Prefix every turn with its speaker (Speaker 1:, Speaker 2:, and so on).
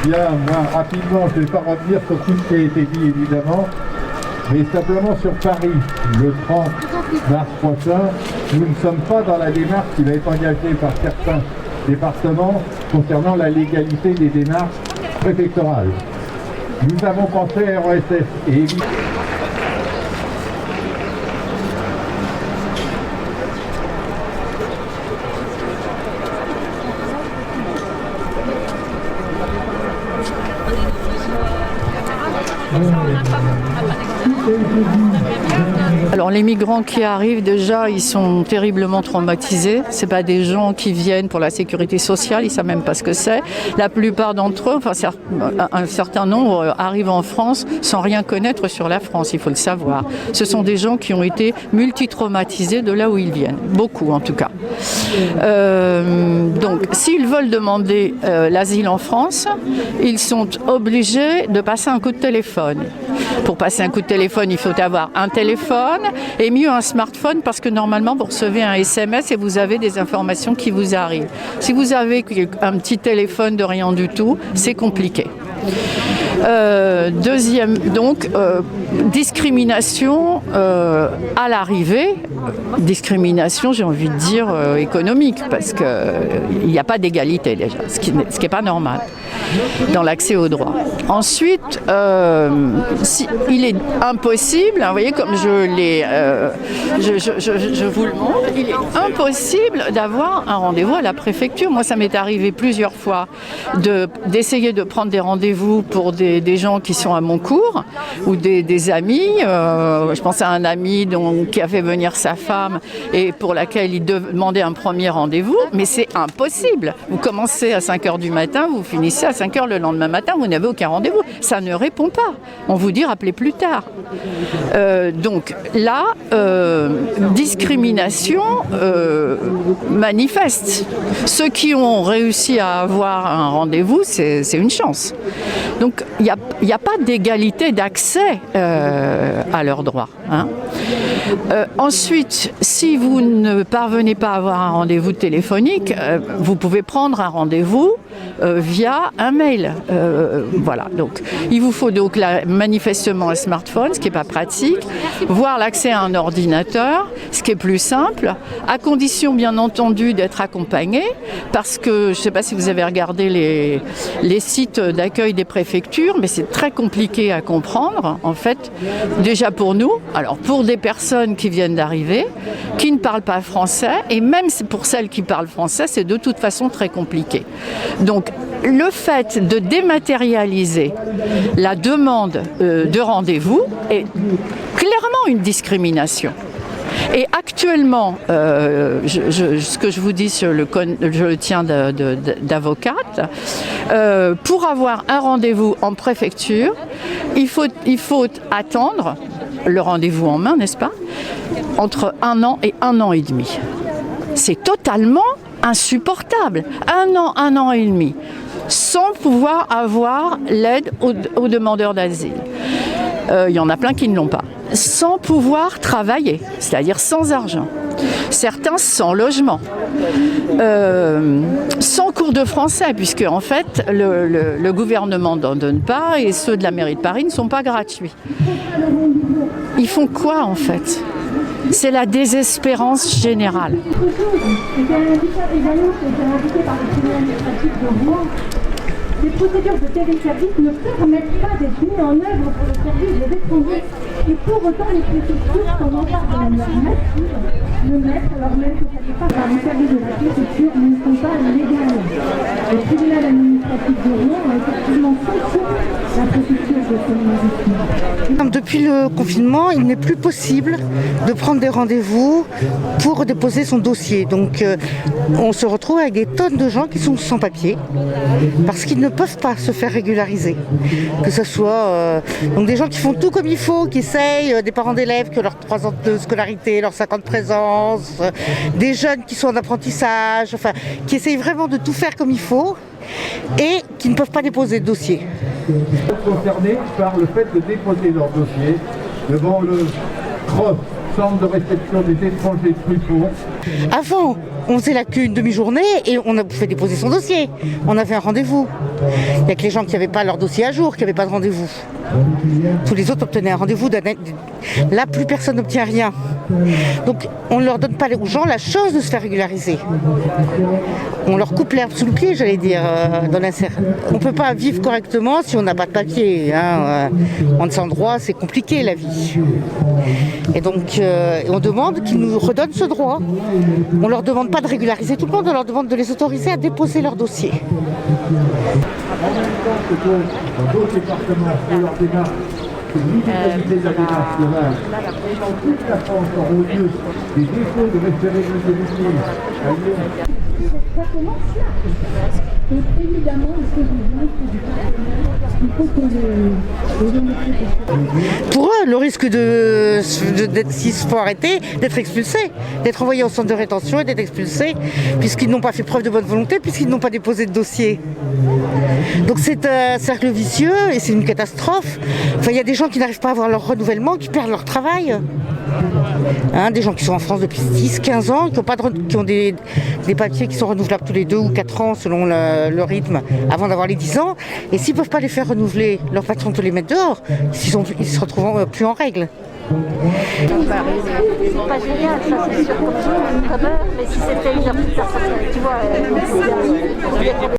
Speaker 1: Bien, moi, rapidement, je ne vais pas revenir sur tout ce qui a été dit, évidemment, mais simplement sur Paris, le 30 mars prochain, nous ne sommes pas dans la démarche qui va être engagée par certains départements concernant la légalité des démarches préfectorales. Nous avons pensé à RESS et évidemment,
Speaker 2: Alors les migrants qui arrivent déjà, ils sont terriblement traumatisés. C'est pas des gens qui viennent pour la sécurité sociale, ils savent même pas ce que c'est. La plupart d'entre eux, enfin un certain nombre, arrivent en France sans rien connaître sur la France, il faut le savoir. Ce sont des gens qui ont été multitraumatisés de là où ils viennent, beaucoup en tout cas. Donc s'ils veulent demander l'asile en France, ils sont obligés de passer un coup de téléphone. Pour passer un coup de téléphone, il faut avoir un téléphone et mieux un smartphone parce que normalement vous recevez un SMS et vous avez des informations qui vous arrivent. Si vous avez un petit téléphone de rien du tout, c'est compliqué. Deuxième, donc, discrimination à l'arrivée, discrimination, j'ai envie de dire, économique, parce qu'il n'y a pas d'égalité déjà, ce qui n'est pas normal dans l'accès aux droits. Ensuite, il est impossible, hein, vous voyez comme je vous le montre, il est impossible d'avoir un rendez-vous à la préfecture. Moi, ça m'est arrivé plusieurs fois d'essayer de prendre des rendez-vous pour des gens qui sont à mon cours ou des amis. Je pense à un ami qui a fait venir sa femme et pour laquelle il demandait un premier rendez-vous, mais c'est impossible. Vous commencez à 5h du matin, vous finissez à 5h le lendemain matin, vous n'avez aucun rendez-vous. Ça ne répond pas. On vous dit rappelez plus tard. Donc là, discrimination manifeste. Ceux qui ont réussi à avoir un rendez-vous, c'est une chance. Donc il n'y a pas d'égalité d'accès à leurs droits. Hein. Ensuite, si vous ne parvenez pas à avoir un rendez-vous téléphonique, vous pouvez prendre un rendez-vous via un mail. Voilà. Donc, il vous faut donc manifestement un smartphone, ce qui n'est pas pratique, voire l'accès à un ordinateur, ce qui est plus simple, à condition bien entendu d'être accompagné, parce que je ne sais pas si vous avez regardé les sites d'accueil des préfectures, mais c'est très compliqué à comprendre, en fait, déjà pour nous, alors pour des personnes qui viennent d'arriver, qui ne parlent pas français, et même pour celles qui parlent français, c'est de toute façon très compliqué. Donc, le fait de dématérialiser la demande de rendez-vous est clairement une discrimination. Et actuellement, ce que je vous dis, je le tiens d'avocate, pour avoir un rendez-vous en préfecture, il faut attendre le rendez-vous en main, n'est-ce pas, entre 1 an et 1 an et demi. C'est totalement insupportable. 1 an et demi, sans pouvoir avoir l'aide aux demandeurs d'asile. Il y en a plein qui ne l'ont pas. Sans pouvoir travailler, c'est-à-dire sans argent. Certains sans logement. Sans cours de français, puisque en fait le gouvernement n'en donne pas et ceux de la mairie de Paris ne sont pas gratuits. Ils font quoi en fait ? C'est la désespérance générale.
Speaker 3: Les procédures de téléservice ne permettent pas d'être mises en œuvre pour le service des étrangers. Et pour autant, les préfectures s'en emparent de manière massive, le mettre alors même que ça n'est pas par les services de la préfecture ne sont pas légales. Le tribunal administratif de Rouen a effectivement sanctionné la préfecture de Seine-Maritime.
Speaker 4: Depuis le confinement, il n'est plus possible de prendre des rendez-vous pour déposer son dossier. Donc on se retrouve avec des tonnes de gens qui sont sans papier parce qu'ils ne peuvent pas se faire régulariser. Que ce soit donc des gens qui font tout comme il faut, qui essayent, des parents d'élèves qui ont leurs 3 ans de scolarité, leurs 5 ans de présence, des jeunes qui sont en apprentissage, enfin, qui essayent vraiment de tout faire comme il faut et qui ne peuvent pas déposer de dossier.
Speaker 1: Concernés par le fait de déposer leur dossier devant le CROF, Centre de réception des étrangers Truffaut.
Speaker 4: Avant, on faisait la queue une demi-journée et on a fait déposer son dossier. On avait un rendez-vous. Il n'y a que les gens qui n'avaient pas leur dossier à jour qui n'avaient pas de rendez-vous. Tous les autres obtenaient un rendez-vous. Là, plus personne n'obtient rien. Donc, on ne leur donne pas aux gens la chance de se faire régulariser. On leur coupe l'herbe sous le pied, j'allais dire, dans l'insert. On ne peut pas vivre correctement si on n'a pas de papier. En sans droit, c'est compliqué la vie. Et donc, on demande qu'ils nous redonnent ce droit. On ne leur demande pas de régulariser tout le monde, on leur demande de les autoriser à déposer leur dossier.
Speaker 1: En même temps que dans d'autres départements, pour leur démarche, c'est l'inégalité de la démarche globale. Et dans toute la France, en haut lieu, des défauts de référé de domicile à Lyon.
Speaker 3: Ça commence là. Donc évidemment, il faut
Speaker 4: Pour eux, le risque s'ils se font arrêter, d'être expulsés, d'être envoyés en centre de rétention et d'être expulsés, puisqu'ils n'ont pas fait preuve de bonne volonté, puisqu'ils n'ont pas déposé de dossier. Donc c'est un cercle vicieux et c'est une catastrophe. Enfin, il y a des gens qui n'arrivent pas à avoir leur renouvellement, qui perdent leur travail. Des gens qui sont en France depuis 10-15 ans, qui ont des papiers qui sont renouvelables tous les 2 ou 4 ans selon le rythme avant d'avoir les 10 ans. Et s'ils ne peuvent pas les faire renouveler, leur patron peut les mettre dehors, ils se retrouvent plus en règle.
Speaker 5: C'est pas génial, ça c'est sûr, comme mais si c'était une heure plus tard, tu vois,